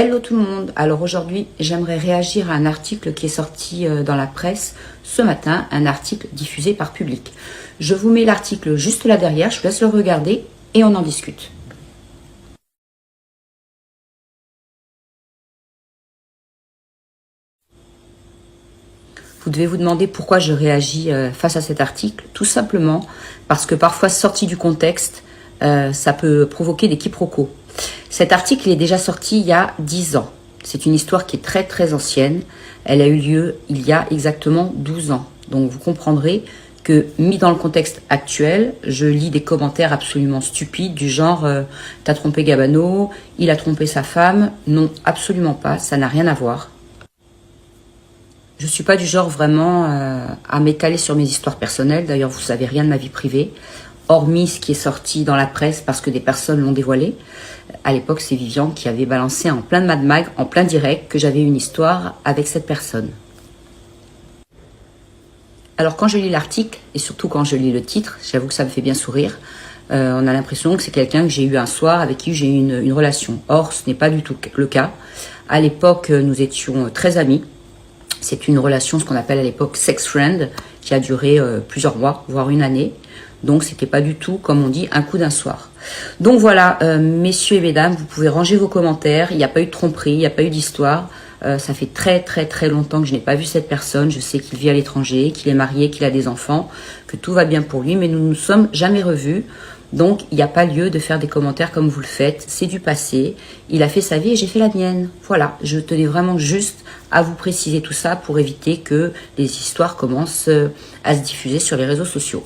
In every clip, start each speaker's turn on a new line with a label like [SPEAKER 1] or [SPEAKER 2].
[SPEAKER 1] Hello tout le monde. Alors aujourd'hui, j'aimerais réagir à un article qui est sorti dans la presse ce matin, un article diffusé par Public. Je vous mets l'article juste là derrière, je vous laisse le regarder et on en discute. Vous devez vous demander pourquoi je réagis face à cet article. Tout simplement parce que parfois, sorti du contexte, ça peut provoquer des quiproquos. Cet article est déjà sorti il y a 10 ans. C'est une histoire qui est très très ancienne. Elle a eu lieu il y a exactement 12 ans. Donc vous comprendrez que, mis dans le contexte actuel, je lis des commentaires absolument stupides du genre « T'as trompé Gabano, il a trompé sa femme ». Non, absolument pas, ça n'a rien à voir. Je ne suis pas du genre vraiment à m'étaler sur mes histoires personnelles. D'ailleurs, vous ne savez rien de ma vie privée, hormis ce qui est sorti dans la presse parce que des personnes l'ont dévoilé. À l'époque, c'est Vivian qui avait balancé en plein de Mad Mag, en plein direct, que j'avais une histoire avec cette personne. Alors, quand je lis l'article, et surtout quand je lis le titre, j'avoue que ça me fait bien sourire. On a l'impression que c'est quelqu'un que j'ai eu un soir, avec qui j'ai eu une relation. Or, ce n'est pas du tout le cas. À l'époque, nous étions très amis. C'est une relation, ce qu'on appelle à l'époque sex friend, qui a duré plusieurs mois, voire une année. Donc, c'était pas du tout, comme on dit, un coup d'un soir. Donc voilà, messieurs et mesdames, vous pouvez ranger vos commentaires. Il n'y a pas eu de tromperie, il n'y a pas eu d'histoire. Ça fait très très très longtemps que je n'ai pas vu cette personne. Je sais qu'il vit à l'étranger, qu'il est marié, qu'il a des enfants, que tout va bien pour lui, mais nous ne nous sommes jamais revus. Donc, il n'y a pas lieu de faire des commentaires comme vous le faites. C'est du passé. Il a fait sa vie et j'ai fait la mienne. Voilà, je tenais vraiment juste à vous préciser tout ça pour éviter que les histoires commencent à se diffuser sur les réseaux sociaux.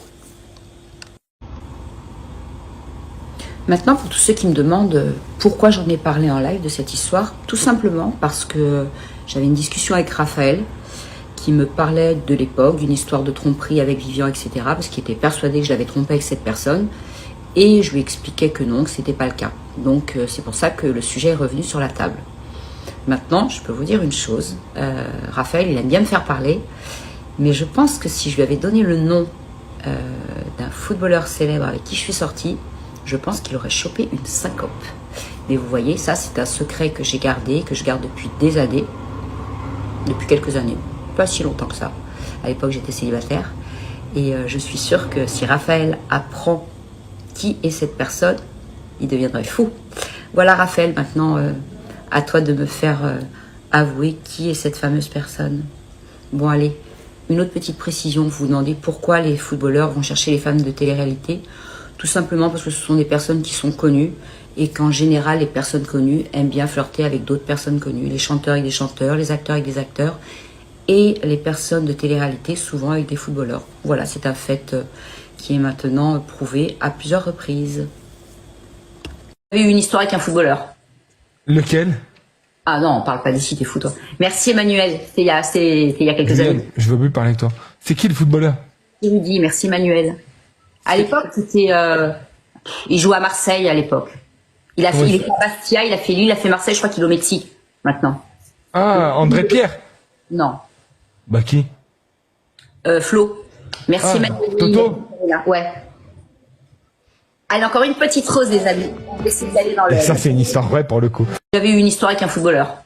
[SPEAKER 1] Maintenant, pour tous ceux qui me demandent pourquoi j'en ai parlé en live de cette histoire, tout simplement parce que j'avais une discussion avec Raphaël qui me parlait de l'époque, d'une histoire de tromperie avec Vivian, etc. parce qu'il était persuadé que je l'avais trompé avec cette personne. Et je lui expliquais que non, que ce n'était pas le cas. Donc c'est pour ça que le sujet est revenu sur la table. Maintenant, je peux vous dire une chose. Raphaël, il aime bien me faire parler. Mais je pense que si je lui avais donné le nom d'un footballeur célèbre avec qui je suis sortie, je pense qu'il aurait chopé une syncope. Mais vous voyez, ça c'est un secret que j'ai gardé, que je garde depuis des années. Depuis quelques années. Pas si longtemps que ça. À l'époque, j'étais célibataire. Et je suis sûre que si Raphaël apprend qui est cette personne, il deviendrait fou. Voilà Raphaël, maintenant à toi de me faire avouer qui est cette fameuse personne. Bon allez, une autre petite précision, vous vous demandez pourquoi les footballeurs vont chercher les femmes de télé-réalité. Tout simplement parce que ce sont des personnes qui sont connues et qu'en général les personnes connues aiment bien flirter avec d'autres personnes connues, les chanteurs avec des chanteurs, les acteurs avec des acteurs et les personnes de télé-réalité souvent avec des footballeurs. Voilà, c'est un fait qui est maintenant prouvé à plusieurs reprises. Vous avez eu une histoire avec un footballeur?
[SPEAKER 2] Lequel?
[SPEAKER 1] Ah non, on parle pas d'ici, t'es fou toi. Merci Emmanuel, c'était il y a quelques années.
[SPEAKER 2] Je veux plus parler avec toi. C'est qui le footballeur?
[SPEAKER 1] Il vous dit, merci Emmanuel. À l'époque, c'était... il jouait à Marseille à l'époque. Il était à Bastia, il a fait Lille, il a fait Marseille, je crois qu'il est au Mexique maintenant.
[SPEAKER 2] Ah, André Pierre?
[SPEAKER 1] Non.
[SPEAKER 2] Bah qui?
[SPEAKER 1] Flo. Merci Emmanuel.
[SPEAKER 2] Toto?
[SPEAKER 1] Ouais. Allez, encore une petite rose, les amis. On va essayer d'aller dans le...
[SPEAKER 2] Et ça, c'est une histoire vraie pour le coup.
[SPEAKER 1] J'avais eu une histoire avec un footballeur.